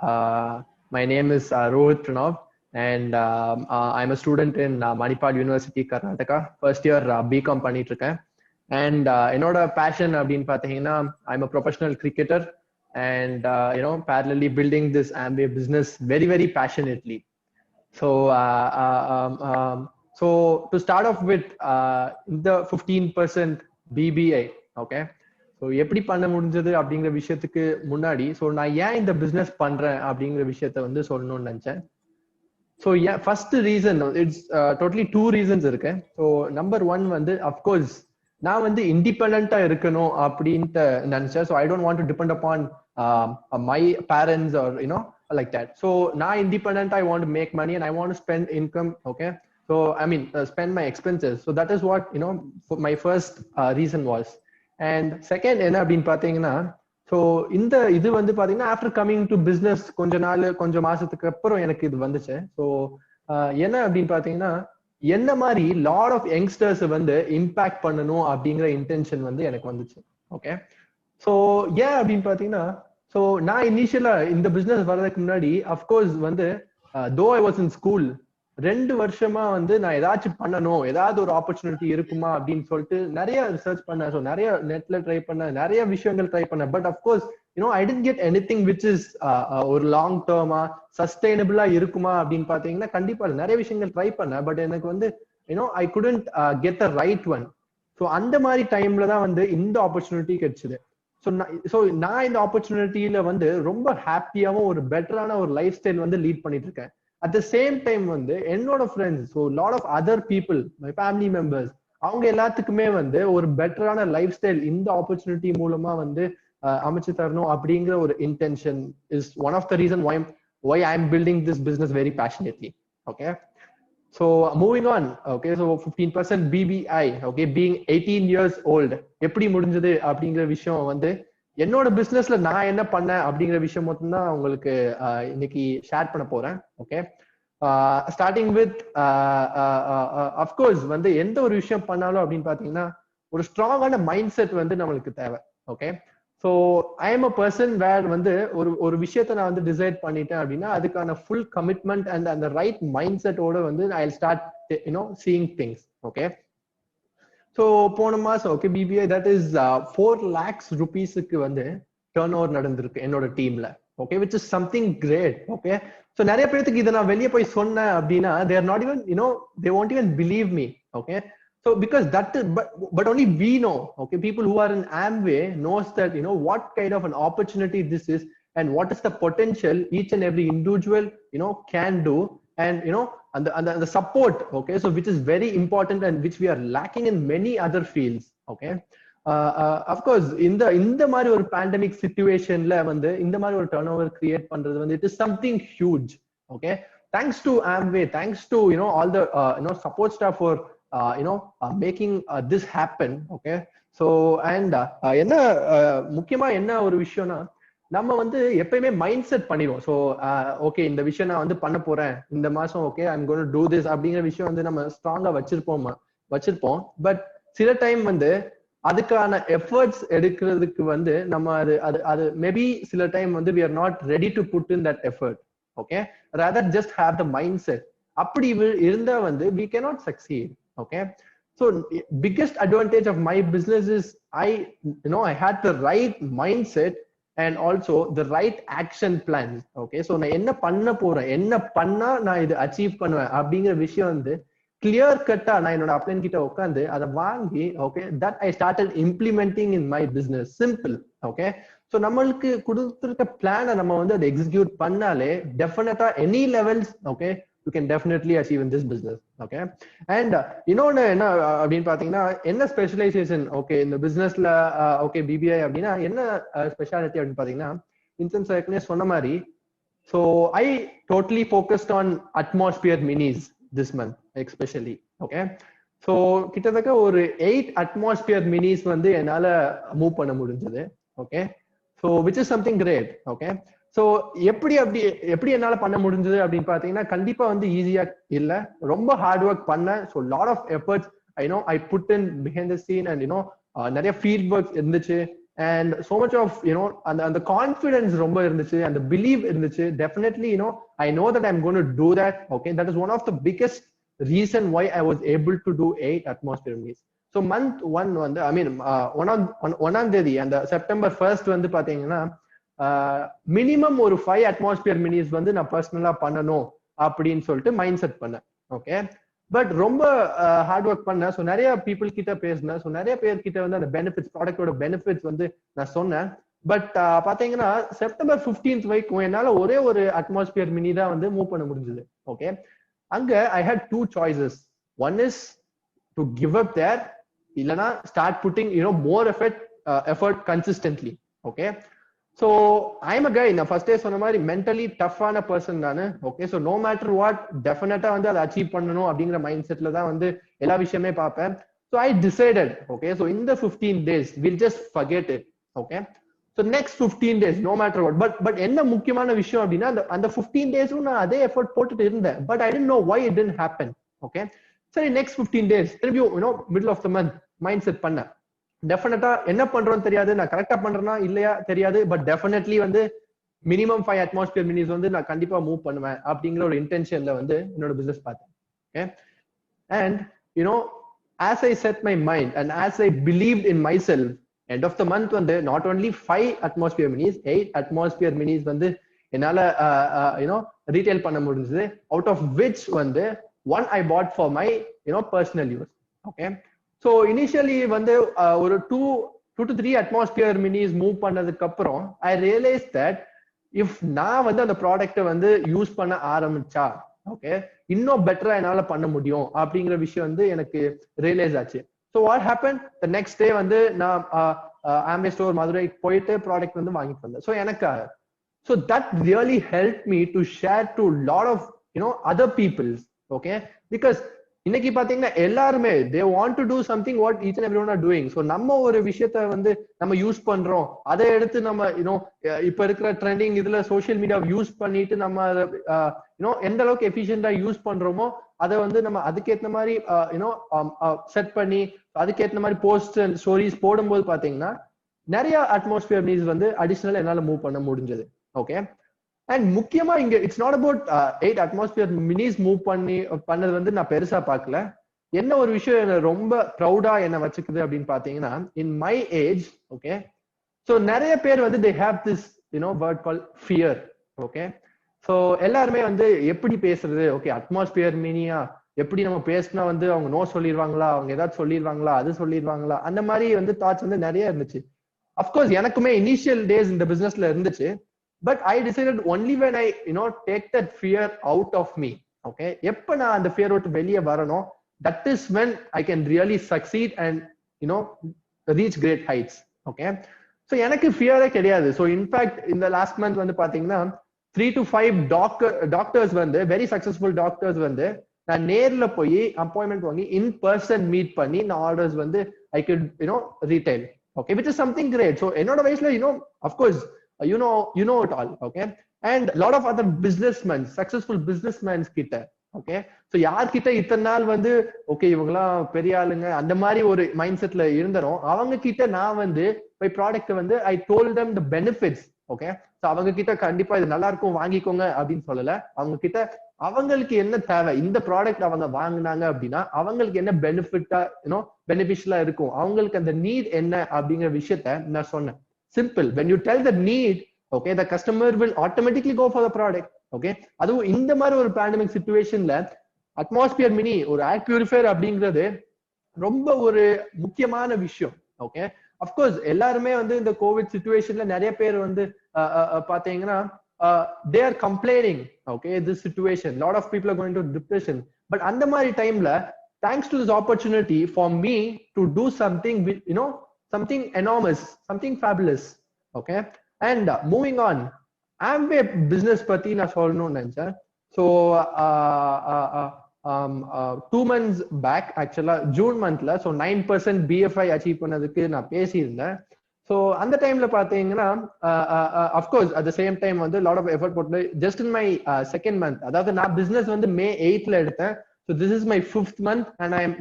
My name is Rohit Pranav, and I'm a student in Manipal University, Karnataka. First year BCom பண்ணிட்டு இருக்கேன். And என்னோட passion அப்படின்னு பார்த்தீங்கன்னா, I'm a professional cricketer, and parallelly building this Amway business very very passionately. So so to start off with the 15% BBI, okay. So எப்படி பண்ண முடிஞ்சது அப்படிங்கிற விஷயத்துக்கு முன்னாடி ஸோ நான் ஏன் இந்த பிஸ்னஸ் பண்றேன் அப்படிங்கிற விஷயத்த வந்து சொல்லணும்னு நினைச்சேன். So first reason it's totally 2 reasons இருக்கு. ஸோ நம்பர் 1 வந்து அஃப்கோர்ஸ் நான் வந்து இண்டிபெண்டா இருக்கணும் அப்படின்ட்டு நினைச்சேன். So I don't want to depend upon my parents or like that. So நான் இண்டிபெண்டா I want to make money and I want to spend income. Okay, so I mean spend my expenses. So that is what my first reason was. And second என்ன அப்படின்னு பாத்தீங்கன்னா, so இந்த இது வந்து பாத்தீங்கன்னா after coming to business கொஞ்சம் மாசத்துக்கு அப்புறம் எனக்கு இது வந்துச்சு. ஸோ என்ன அப்படின்னு பாத்தீங்கன்னா, என்ன மாதிரி லாட் ஆஃப் யங்ஸ்டர்ஸ் வந்து இம்பாக்ட் பண்ணணும் அப்படிங்கிற இன்டென்ஷன் வந்து எனக்கு வந்துச்சு. ஓகே, ஸோ ஏன் அப்படின்னு பாத்தீங்கன்னா, ஸோ நான் இனிஷியலா இந்த பிசினஸ் வர்றதுக்கு முன்னாடி அஃப்கோர்ஸ் வந்து தோ ஐ வாஸ் இன் ஸ்கூல் 2 வருஷமா வந்து நான் ஏதாச்சும் பண்ணணும், ஏதாவது ஒரு ஆப்பர்ச்சுனிட்டி இருக்குமா அப்படின்னு சொல்லிட்டு நிறைய ரிசர்ச் பண்ணேன். ஸோ நிறைய நெட்ல ட்ரை பண்ணேன், நிறைய விஷயங்கள் ட்ரை பண்ணேன். But of course I tent get anything which is ஒரு லாங் டேர்மா சஸ்டைனபிளா இருக்குமா அப்படின்னு பாத்தீங்கன்னா கண்டிப்பா நிறைய விஷயங்கள் ட்ரை பண்ணேன். பட் எனக்கு வந்து ஐ couldn't get the right one. So அந்த மாதிரி டைம்ல தான் வந்து இந்த ஆப்பர்ச்சுனிட்டி கிடைச்சது. ஸோ நான் இந்த ஆப்பர்ச்சுனிட்டியில வந்து ரொம்ப ஹாப்பியாவும் ஒரு பெட்டரான ஒரு லைஃப் ஸ்டைல் வந்து லீட் பண்ணிட்டு இருக்கேன். அட் த சேம் டைம் வந்து என்னோட friends, so lot of other people, my family members, அவங்க எல்லாத்துக்குமே வந்து ஒரு பெட்டரான லைஃப் ஸ்டைல் இந்த ஆப்பர்ச்சுனிட்டி மூலமா வந்து அமைச்சு தரணும் அப்படிங்கிற ஒரு intention is one of the reason why I am building this business very passionately. Okay, so moving on. Okay, so 15% BBI, okay, being 18 years old, எப்படி முடிஞ்சது அப்படிங்கிற விஷயம் வந்து என்னோட பிசினஸ்ல நான் என்ன பண்ணேன் அப்படிங்கிற விஷயம் மட்டும் தான் உங்களுக்கு இன்னைக்கு ஷேர் பண்ண போறேன். ஓகே, ஸ்டார்டிங் வித் அஃப்கோர்ஸ் வந்து எந்த ஒரு விஷயம் பண்ணாலும் அப்படின்னு பாத்தீங்கன்னா ஒரு ஸ்ட்ராங்கான மைண்ட் செட் வந்து நம்மளுக்கு தேவை. Okay, so I am a person where வந்து ஒரு விஷயத்த நான் வந்து டிசைட் பண்ணிட்டேன் அப்படின்னா அதுக்கான ஃபுல் கமிட்மெண்ட் அண்ட் அந்த ரைட் மைண்ட் செட்டோட வந்து I start seeing things. Okay, so போன மாசம் okay PPI that is 4 lakhs rupeesக்கு வந்து டர்ன் ஓவர் நடந்திருக்கு என்னோட டீம்ல. Okay, which is something great. Okay, so நிறைய பேருக்கு இதை நான் வெளியே போய் சொன்னேன் அப்படின்னா they are not even they won't even believe me. Okay, so because that is, but only we know. Okay, people who are in Amway knows that what kind of an opportunity this is and what is the potential each and every individual can do, and and the support. Okay, so which is very important and which we are lacking in many other fields. Okay, of course இந்த மாதிரி ஒரு pandemic situationல வந்து இந்த மாதிரி ஒரு turnover create பண்றது வந்து it is something huge. Okay, thanks to Amway, thanks to all the support staff for making this happen. Okay, so and என்ன முக்கியமா என்ன ஒரு விஷயம்னா நம்ம வந்து எப்பயுமே மைண்ட் செட் பண்ணிடுவோம். ஸோ ஓகே இந்த விஷயம் நான் வந்து பண்ண போறேன் இந்த மாசம், okay I am going to to this அப்படிங்கிற விஷயம் வந்து நம்ம ஸ்ட்ராங்கா வச்சிருப்போம். பட் சில டைம் வந்து அதுக்கான எஃபர்ட்ஸ் எடுக்கிறதுக்கு வந்து நம்ம அது மேபி சில டைம் வந்து we are not ready to put in that effort. Okay, rather just have the mindset. அப்படி இருந்தா வந்து we cannot succeed. Okay, so biggest advantage of my business is I had the right mindset and also the right action plan. Okay, so நான் என்ன பண்ண போறேன், என்ன பண்ணா நான் இது அச்சீவ் பண்ணுவேன் அப்படிங்கிற விஷயம் வந்து கிளியர் கட்டா நான் என்னோட அப்ளைன் கிட்ட உட்காந்து அதை வாங்கி okay that I started implementing in my business. Simple. Okay, so நம்மளுக்கு கொடுத்துருக்க பிளானை நம்ம வந்து அதை எக்ஸிக்யூட் பண்ணாலே டெஃபினட்டா any levels okay you can definitely achieve in this business. Okay, and இன்னொன்னு என்ன அப்படின்னு பாத்தீங்கன்னா என்ன ஸ்பெஷலைசேஷன் ஓகே இந்த பிசினஸ்ல ஓகே பிபிஐ அப்படின்னா என்ன ஸ்பெஷாலிட்டி அப்படின்னு பாத்தீங்கன்னா இன்சென்ஸ் ஏற்கனவே சொன்ன மாதிரி so I totally focused on atmosphere minis this month especially. Okay, so கிட்டத்தட்ட ஒரு 8 அட்மாஸ்பியர் மினிஸ் வந்து என்னால மூவ் பண்ண முடிஞ்சது. Okay, so which is something great. Okay, so எப்படி என்னால பண்ண முடிஞ்சது அப்படின்னு பாத்தீங்கன்னா கண்டிப்பா வந்து ஈஸியா இல்ல, ரொம்ப ஹார்ட் ஒர்க் பண்ணேன். So lot of efforts I put in behind the scene and நிறைய ஃபீல்ட் ஒர்க்ஸ் இருந்துச்சு. and so much of and the confidence romba irundhuchu and the belief irundhuchu. Definitely I know that I'm going to do that. Okay, that is one of the biggest reason why I was able to do 8 atmosphere minis. So month 1 வந்து I mean ஒன்னாம் தேதி அந்த September 1st வந்து பாத்தீங்கன்னா minimum ஒரு 5 atmosphere மினிஸ் வந்து நான் பர்சனலா பண்ணணும் அப்படின்னு சொல்லிட்டு மைண்ட் செட் பண்ணேன். ஓகே, பட் ரொம்ப ஹார்ட் ஒர்க் பண்ணேன். ஸோ நிறைய பீப்புள் கிட்ட பேசினேன். ஸோ நிறைய பேர் கிட்ட வந்து அந்த பெனிஃபிட்ஸ், ப்ராடக்டோட பெனிஃபிட்ஸ் வந்து நான் சொன்னேன். பட் பாத்தீங்கன்னா செப்டம்பர் 15th வரைக்கும் என்னால ஒரே ஒரு அட்மாஸ்பியர் மினி தான் வந்து மூவ் பண்ண முடிஞ்சது. ஓகே, அங்க ஐ had 2 choices. One is to give up there, இல்லனா start putting more effort consistently. Okay, so I'm a guy, நான் ஃபர்ஸ்டே சொன்ன மாதிரி mentally tough-ஆன பர்சன் நானு. Okay, so no matter what டெஃபினட்டா வந்து அதை அச்சீவ் பண்ணணும் அப்படிங்கிற மைண்ட் செட்ல தான் வந்து எல்லா விஷயமே பார்ப்பேன். So I decided, okay, so in the 15 days we'll just forget it. Okay, so next 15 days no matter what, but என்ன முக்கியமான விஷயம் அப்படின்னா அந்த 15 days-ம் நான் அதே எஃபர்ட் போட்டுட்டு இருந்தேன். but I didn't know why it didn't happen. Okay, சரி, நெக்ஸ்ட் 15 days திரும்பியும் middle of the month mind set பண்ணேன். டெஃபினட்டா என்ன பண்றோம்னு தெரியாது, நான் கரெக்டா பண்றேன்னா இல்லையா தெரியாது, பட் டெஃபினெட்லி வந்து மினிமம் 5 அட்மாஸ்பியர் மினிஸ் வந்து நான் கண்டிப்பா மூவ் பண்ணுவேன் அப்படிங்கிற ஒரு இன்டென்ஷன்ல வந்து என்னோட பிசினஸ் பார்த்தேன். Okay, and as I set my mind and as I believed in myself, end of the month வந்து not only 5 atmosphere minis, 8 atmosphere minis வந்து என்னால ரீட்டைல் பண்ண முடிஞ்சது. அவுட் ஆஃப் விச் வந்து one I bought for my personal use. Okay, so initially வந்து ஒரு 2 to 3 atmosphere minis move பண்ணதுக்கு அப்புறம் I realized that if நான் வந்து அந்த ப்ராடக்ட்டை வந்து யூஸ் பண்ண ஆரம்பிச்சா ஓகே இன்னும் பெட்டரா என்னால பண்ண முடியும் அப்படிங்கிற விஷயம் வந்து எனக்கு ரியலைஸ் ஆச்சு. So what happen, the next day வந்து நான் ஆம்பே ஸ்டோர் மதுரைக்கு போயிட்டு ப்ராடக்ட் வந்து வாங்கிட்டு வந்தேன். ஸோ எனக்காக so that really help me to share to lot of other peoples. Okay, because இன்னைக்கு பாத்தீங்கன்னா எல்லாருமே they want to do something what each and everyone are doing. so நம்ம ஒரு விஷயத்த வந்து நம்ம யூஸ் பண்றோம், அதை எடுத்து நம்ம இப்ப இருக்கிற ட்ரெண்டிங் இதுல சோசியல் மீடியா யூஸ் பண்ணிட்டு நம்ம எந்த அளவுக்கு எஃபிஷியன்டா யூஸ் பண்றோமோ அதை வந்து நம்ம அதுக்கேற்ற மாதிரி செட் பண்ணி அதுக்கேற்ற மாதிரி போஸ்ட் அண்ட் ஸ்டோரிஸ் போடும்போது பாத்தீங்கன்னா நிறைய அட்மாஸ்பியர் மினிஸ் வந்து அடிஷனல் என்னால மூவ் பண்ண முடிஞ்சது. ஓகே, அண்ட் முக்கியமா இங்க it's not about 8 atmosphere minis move பண்ணது வந்து நான் பெருசா பார்க்கல. என்ன ஒரு விஷயம் என்ன ரொம்ப ப்ரௌடா என்ன வச்சுக்குது அப்படின்னு பாத்தீங்கன்னா, in my age okay, so நிறைய பேர் வந்து they have this word call fear. Okay, so எல்லாருமே வந்து எப்படி பேசுறது, ஓகே அட்மாஸ்பியர் மினியா எப்படி நம்ம பேசினா வந்து அவங்க நோ சொல்லிடுவாங்களா, அவங்க ஏதாவது சொல்லிடுவாங்களா, அது சொல்லிடுவாங்களா, அந்த மாதிரி வந்து தாட்ஸ் வந்து நிறைய இருந்துச்சு. அஃப்கோர்ஸ் எனக்குமே இனிஷியல் டேஸ் இந்த பிசினஸ்ல இருந்துச்சு. But I decided only when I take that fear out of me. Okay, எப்ப நான் அந்த fear விட்டு வெளியே வரணும், that is when I can really succeed and reach great heights. Okay, so எனக்கு fear கிடையாது. so in fact in the last month வந்து பாத்தீங்கன்னா 3 to 5 doctors வந்து very successful doctors வந்து நான் நேர்ல போய் அப்பாயின்மெண்ட் வாங்கி இன் பர்சன் மீட் பண்ணி நான் ஆர்டர்ஸ் வந்து I could retail. Okay, which is something great. so என்னோட வயசுல of course you know it all. Okay, and lot of other businessmen, successful businessmen கிட்ட ஓகே, சோ யார்கிட்ட இத்தனை நாள் வந்து ஓகே இவங்கெல்லாம் பெரிய ஆளுங்க அந்த மாதிரி ஒரு மைண்ட் செட்ல இருந்தனோ அவங்க கிட்ட நான் வந்து பை ப்ராடக்ட் வந்து I told them the benefits. Okay, so அவங்க கிட்ட கண்டிப்பா இது நல்லா இருக்கும் வாங்கிக்கோங்க அப்படின்னு சொல்லல. அவங்க கிட்ட அவங்களுக்கு என்ன தேவை, இந்த ப்ராடக்ட் அவங்க வாங்கினாங்க அப்படின்னா அவங்களுக்கு என்ன பெனிஃபிட்டா பெனிஃபிஷியலா இருக்கும், அவங்களுக்கு அந்த நீட் என்ன அப்படிங்கிற விஷயத்த நான் சொன்னேன். Simple. When you tell the need, okay, the customer will automatically go for the product. Okay, அதுவும் இந்த மாதிரி ஒரு பேண்டமிக் சிச்சுவேஷன்ல அட்மாஸ்பியர் மினி ஒரு ஏர் பியூரிஃபையர் அப்படிங்கிறது ரொம்ப ஒரு முக்கியமான விஷயம். ஓகே, அஃப்கோர்ஸ் எல்லாருமே வந்து இந்த கோவிட் சிச்சுவேஷன்ல நிறைய பேர் வந்து பாத்தீங்கன்னா they are complaining. Okay, this situation lot of people are going to depression. but அந்த மாதிரி டைம்ல thanks to this opportunity for me to do something with something enormous, something fabulous. Okay, and moving on, Amway business பத்தி நான் சொல்லணும்னு நினைச்சேன். so 2 months back actually June monthல so 9% BFI achieve பண்ணதுக்கு நான் பேசியிருந்தேன். so அந்த டைம்ல பாத்தீங்கன்னா of course at the same time வந்து lot of effort போட்டு just in my second month, அதாவது நான் பிசினஸ் வந்து May 8th எடுத்தேன். so this is my 5th month and I am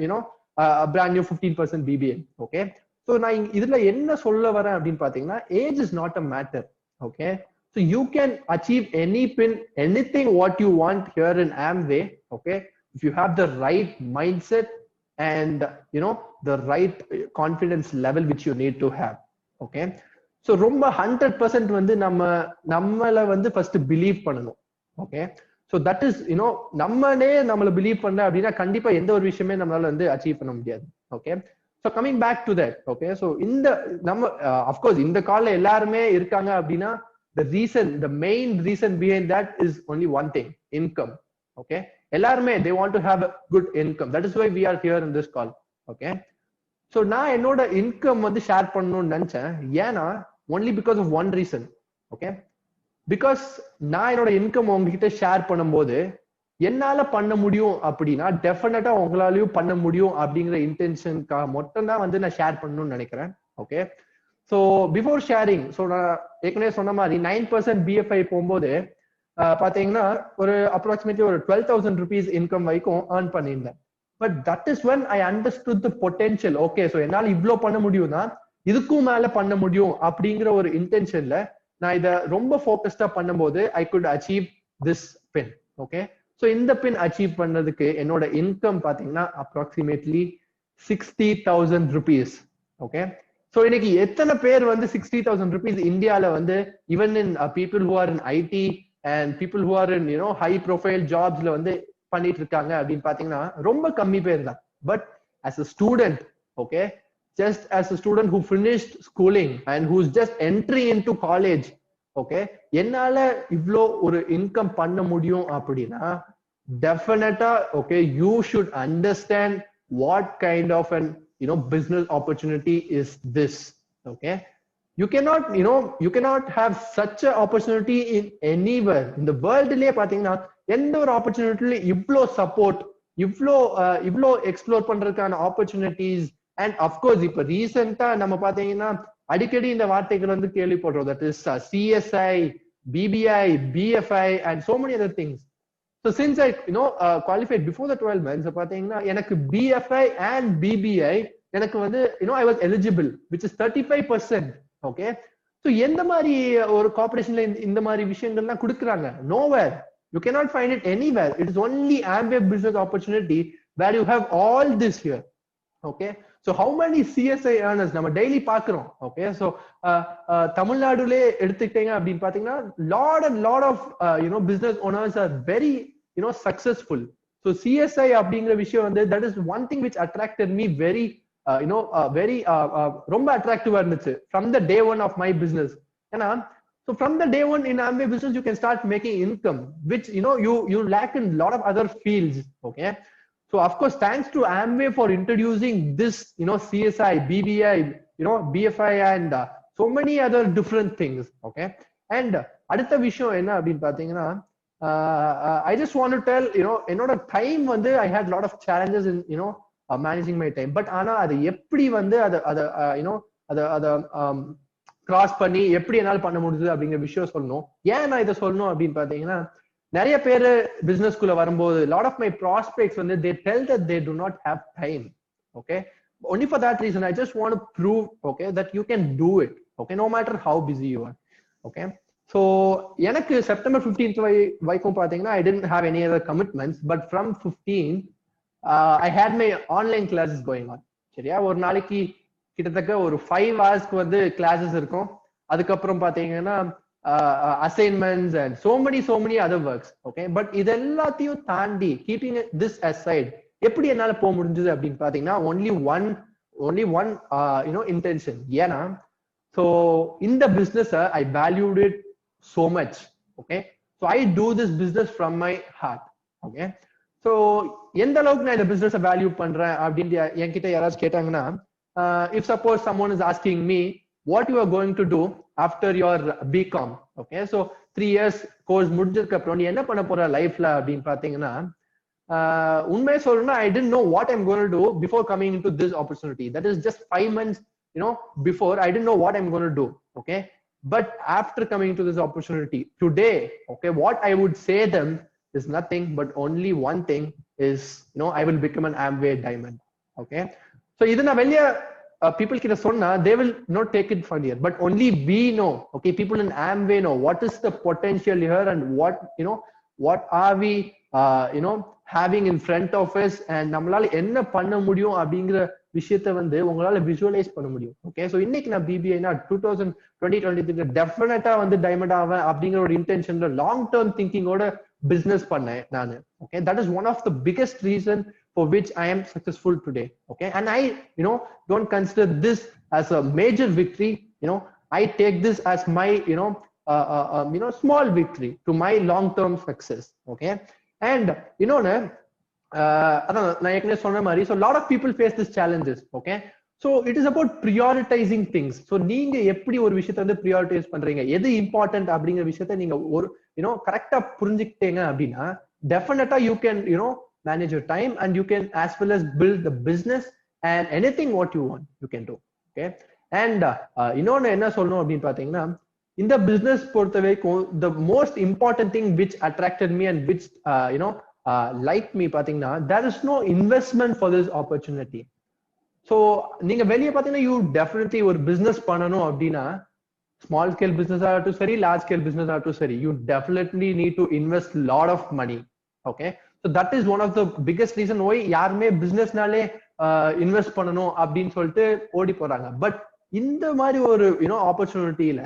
a brand new 15% BBA. okay, so நான் இதுல என்ன சொல்ல வரேன் அப்படின்னு பாத்தீங்கன்னா, age is not a matter. Okay, so you can achieve any pin anything what you want here in Amway. Okay, if you have the right mind set and the right confidence level which you need to have. Okay, so ரொம்ப 100% வந்து நம்மள வந்து first believe பண்ணணும். Okay, so that is நம்மளே நம்மள believe பண்ணல அப்படின்னா கண்டிப்பா எந்த ஒரு விஷயமே நம்மளால வந்து அச்சீவ் பண்ண முடியாது. Okay, so coming back to that. Okay, so இந்த நம்ம of course இந்த கால்ல எல்லாருமே இருக்காங்க அப்படின்னா the main reason behind that is only one thing, income. Okay, எல்லாருமே they want to have a good income. That is why we are here in this call. Okay, so நான் என்னோட income வந்து share பண்ணணும்னு நினைச்சேன். ஏன்னா only because of one reason. Okay, because நான் என்னோட income உங்ககிட்ட ஷேர் பண்ணும்போது என்னால பண்ண முடியும் அப்படின்னா டெஃபினட்டா உங்களாலையும் பண்ண முடியும் அப்படிங்கிற இன்டென்ஷனுக்காக மட்டும் தான் வந்து நான் ஷேர் பண்ணணும்னு நினைக்கிறேன். Okay, so before sharing, so நான் ஏற்கனவே சொன்ன மாதிரி 9% BFI போகும்போது பாத்தீங்கன்னா ஒரு அப்ராக்சிமேட்லி ஒரு 12,000 rupees இன்கம் வரைக்கும் ஏர்ன் பண்ணியிருந்தேன். But that is when I understood the potential. Okay, so என்னால் இவ்வளோ பண்ண முடியும்னா இதுக்கும் மேல பண்ண முடியும் அப்படிங்கிற ஒரு இன்டென்ஷன்ல நான் இதை ரொம்ப ஃபோக்கஸ்டா பண்ணும்போது I could achieve this pin. Okay, so இந்த பின் அச்சீவ் பண்ணதுக்கு என்னோட இன்கம் பாத்தீங்கன்னா அப்ராக்சிமேட்லி 60,000 rupees. ஓகே, ஸோ இன்னைக்கு எத்தனை பேர் வந்து 60,000 rupees இந்தியால வந்து even in people who are in IT and people who are in high profile jobs ல வந்து பண்ணிட்டு இருக்காங்க அப்படின்னு பாத்தீங்கன்னா ரொம்ப கம்மி பேர் தான். But as a student, okay, just as a student who finished schooling and who's just entering into college, okay, என்னால இவ்ளோ ஒரு இன்கம் பண்ண முடியும் அப்படின்னா டெஃபினட்டா okay, you should understand what kind of an business opportunity is this. Okay, you cannot have such a opportunity in anywhere in the world. லயே பாத்தீங்கன்னா எந்த ஒரு ஆப்பர்ச்சுனிட்டில இவ்ளோ சப்போர்ட், இவ்ளோ எக்ஸ்ப்ளோர் பண்றதுக்கான ஆப்பர்ச்சுனிட்டிஸ். அண்ட் அஃப்கோர்ஸ் இப்ப ரீசெண்டா நம்ம பாத்தீங்கன்னா அடிக்கடி இந்த வார்த்தைகள் வந்து கேள்விப்படுறோம். That is CSI, BBI, BFI and so many other things. So since I qualified before the 12 months, பாத்தீங்கன்னா எனக்கு BFI and BBI எனக்கு வந்து I was eligible, which is 35%. Okay, so எந்த மாதிரி ஒரு கார்பரேஷன்ல இந்த மாதிரி விஷயங்கள்லாம் கொடுக்குறாங்க? nowhere. You cannot find it anywhere. It is only Amway business opportunity where you have all this here. Okay, so how many CSI earners நம்ம daily பாக்குறோம்? Okay, so தமிழ்நாடுலே எடுத்துக்கிட்டீங்க அப்படின்னு பாத்தீங்கன்னா lot of business owners are very successful. So CSI அப்படிங்கிற விஷயம் வந்து that is one thing which attracted me very very ரொம்ப அட்ராக்டிவா இருந்துச்சு from the day one of my business. ஏன்னா so from the day one in Amway business you can start making income which you lack in lot of other fields. Okay, so of course thanks to Amway for introducing this CSI, BBI, BFI and so many other different things. Okay, and அடுத்த விஷயம் என்ன அப்படின்னு பாத்தீங்கன்னா I just want to tell என்னோட time வந்து I had lot of challenges in managing my time. But ஆனா அது எப்படி வந்து அதை கிராஸ் பண்ணி எப்படி என்னால் பண்ண முடியுது அப்படிங்கிற விஷயம் சொல்லணும். ஏன் நான் இதை சொல்லணும் அப்படின்னு பாத்தீங்கன்னா நிறைய பேர் பிசினஸ்குள்ள வரும்போது lot of my prospects வந்து they tell that they do not have time. Okay, only for that reason I just want to prove okay that you can do it. Okay, no matter how busy you are. Okay, so எனக்கு September 15th வரைக்கும் பாத்தீங்கன்னா I didn't have any other commitments, but from 15 I had my online classes going on. சரியா, ஒரு நாளைக்கு கிட்டத்தட்ட ஒரு 5 hours வந்து classes இருக்கும். அதுக்கப்புறம் பாத்தீங்கன்னா assignments and so many other works. Okay, but இது எல்லாத்தையும் தாண்டி keeping this aside எப்படி என்னால போக முடிஞ்சது அப்படின்னு பாத்தீங்கன்னா only one intention. ஏன்னா so in the business I valued it so much. Okay, so I do this business from my heart. Okay, so எந்த அளவுக்கு நான் இந்த பிசினஸ் வேல்யூ பண்றேன் அப்படின்னு என்கிட்ட யாராவது கேட்டாங்கன்னா if suppose someone is asking me what you are going to do after your BCom. Okay, so 3 years course முடிஞ்சதுக்கு அப்புறம் நீ என்ன பண்ண போற லைஃப்ல அப்படின்னு பாத்தீங்கன்னா உண்மையை சொல்லணும்னா I didn't know what I'm going to do before coming into this opportunity. That is just 5 months before I didn't know what I'm going to do. Okay, but after coming into this opportunity today, okay, what I would say them is nothing but only one thing is I will become an Amway diamond. Okay, so இது நான் வெளிய people kita sonna, they will not take it for here, but only we know, okay, people in Amway know what is the potential here and what, you know, what are we you know having in front of us, and நம்மளால என்ன பண்ண முடியும் அப்படிங்கிற விஷயத்தை வந்து உங்களால visualise பண்ண முடியும். ஓகே, ஸோ இன்னைக்கு நான் பிபிஐனா 2020 டெஃபினட்டா வந்து டைமண்ட் ஆவேன் அப்படிங்கிற ஒரு இன்டென்ஷன்ல லாங் டேர்ம் திங்கிங்கோட பிசினஸ் பண்ணேன் நான். Okay, that is one of the biggest reason for which I am successful today. Okay, and I, you know, don't consider this as a major victory. You know, I take this as my, you know, small victory to my long-term success. Okay, and you know, so a lot of people face these challenges. Okay, so it is about prioritizing things. So நீங்க எப்படி ஒரு விஷயத்தை வந்து prioritize பண்றீங்க, எது important அப்படிங்கிற விஷயத்தை நீங்க ஒரு, you know, கரெக்டா புரிஞ்சுக்கிட்டீங்க அப்படின்னா definitely you can, you know, manage your time, and you can as well as build the business and anything what you want you can do. Okay, and இன்னொன்னு என்ன சொல்லணும் அப்படின்னு பாத்தீங்கன்னா, இந்த பிசினஸ் பொறுத்த வரைக்கும் the most important thing which attracted me and which you know liked me பாத்தீங்கன்னா, there is no investment for this opportunity. So நீங்க வெளியே பாத்தீங்கன்னா you definitely ஒரு business பண்ணணும் அப்படின்னா, small scale business ஆகட்டும் சரி, large scale business ஆகட்டும் சரி, you definitely need to invest lot of money. Okay, so that is one of the biggest reason why யாருமே பிசினஸ்னாலே இன்வெஸ்ட் பண்ணணும் அப்படின்னு சொல்லிட்டு ஓடி போறாங்க. பட் இந்த மாதிரி ஒரு, you know, ஆப்பர்ச்சுனிட்டியில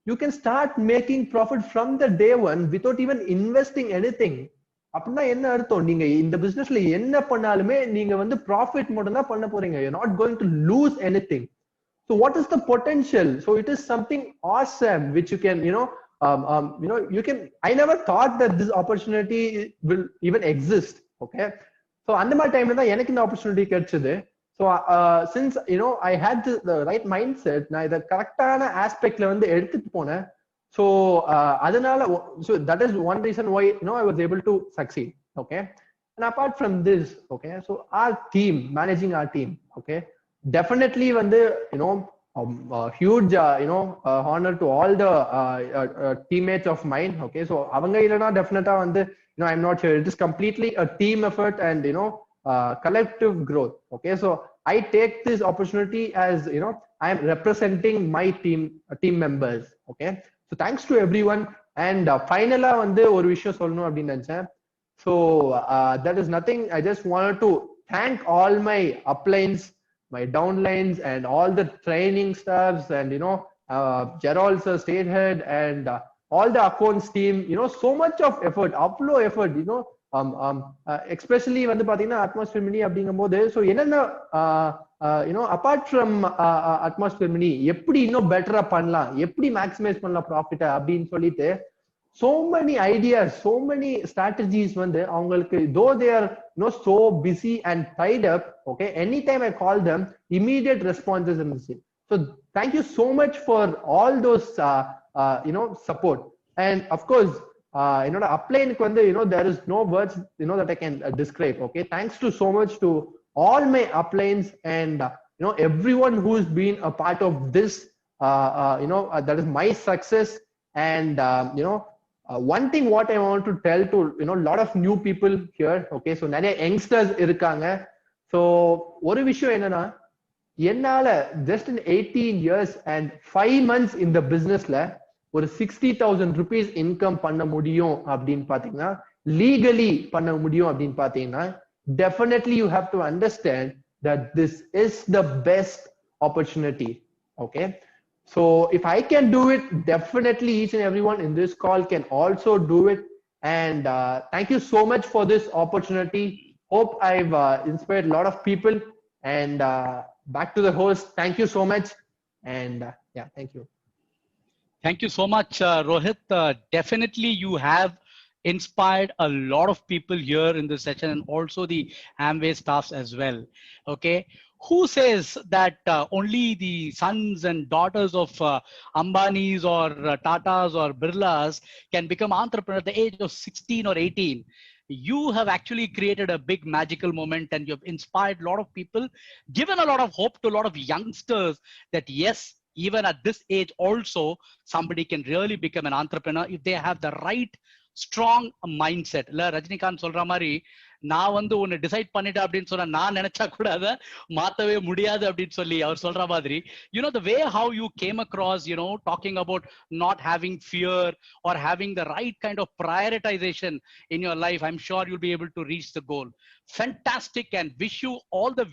you can start making profit from the day one without even investing anything. அப்படின்னா என்ன அர்த்தம், நீங்க இந்த பிசினஸ்ல என்ன பண்ணாலுமே நீங்க வந்து ப்ராஃபிட் மட்டும் தான் பண்ண போறீங்க. you're not going to lose anything. So what is the potential? So it is something awesome which you can, you know, you know, you can, I never thought that this opportunity will even exist. Okay, so அந்த மாதிரி டைம்ல தான் எனக்கு இந்த opportunity கிடைச்சது. So since, you know, I had the right mindset, நான் இத கரெக்டான ஆஸ்பெக்ட்ல வந்து எடுத்துட்டு போனேன். So அதனால, so that is one reason why, you know, I was able to succeed. Okay, and apart from this, okay, so our team, managing our team, okay, definitely வந்து, you know, huge you know honor to all the teammates of mine. Okay, so avanga illana definitely வந்து, you know, I'm not sure, it is completely a team effort and, you know, collective growth. Okay, so I take this opportunity as, you know, I am representing my team members. Okay, so thanks to everyone. And finally வந்து ஒரு விஷயம் சொல்லணும் அப்படின்னு நினைச்சேன். So that is nothing, I just wanted to thank all my uplines, my downlines, and all the training staffs, and, you know, Gerald sir, state head, and all the accounts team. You know, so much of effort, upload effort, you know, especially வந்து பாத்தீங்கன்னா atmosphere mini அப்படிங்கும்போது, so என்னென்ன you know, apart from atmosphere mini எப்படி இன்னும் பெட்டரா பண்ணலாம், எப்படி maximise பண்ணலாம் ப்ராஃபிட் அப்படின்னு சொல்லிட்டு so many ideas, so many strategies வந்து அவங்களுக்கு, though they are, you know, so busy and tied up. Okay, anytime I call them, immediate responses in this. So thank you so much for all those you know, support. And of course, you know, upline ku vandu, you know, there is no words, you know, that I can describe. Okay, thanks to so much to all my uplines, and you know, everyone who's been a part of this, you know, that is my success. And you know, one thing what I want to tell to, you know, lot of new people here. Okay, so நிறைய youngsters இருக்காங்க. So ஒரு விஷயம் என்னன்னா, என்னால just in 18 years and 5 months in the businessல ஒரு 60,000 rupees income பண்ண முடியும் அப்படின்னு பாத்தீங்கன்னா, legally பண்ண முடியும் அப்படின்னு பாத்தீங்கன்னா, definitely you have to understand that this is the best opportunity. Okay, so if I can do it, definitely each and everyone in this call can also do it. And thank you so much for this opportunity. Hope I've inspired a lot of people. And back to the host, thank you so much. And yeah, thank you. Thank you so much, Rohit. Definitely you have inspired a lot of people here in this session, and also the Amway staffs as well. Okay, who says that only the sons and daughters of Ambanis or Tatas or Birlas can become entrepreneurs at the age of 16 or 18? You have actually created a big magical moment, and you have inspired a lot of people, given a lot of hope to a lot of youngsters that yes, even at this age also, somebody can really become an entrepreneur if they have the right strong mindset. இல்ல ரஜினிகாந்த் சொல்ற மாதிரி, நான் வந்து ஒன்னு decide பண்ணிட்டேன் அப்படின்னு சொன்னா நான் நினைச்சா கூட அதை மாத்தவே முடியாது அப்படின்னு சொல்லி அவர் சொல்ற மாதிரி, the way how you came across, talking about not having fear or having the right kind of prioritization in your life, I'm sure you'll be able to reach the goal. Fantastic, and wish you all the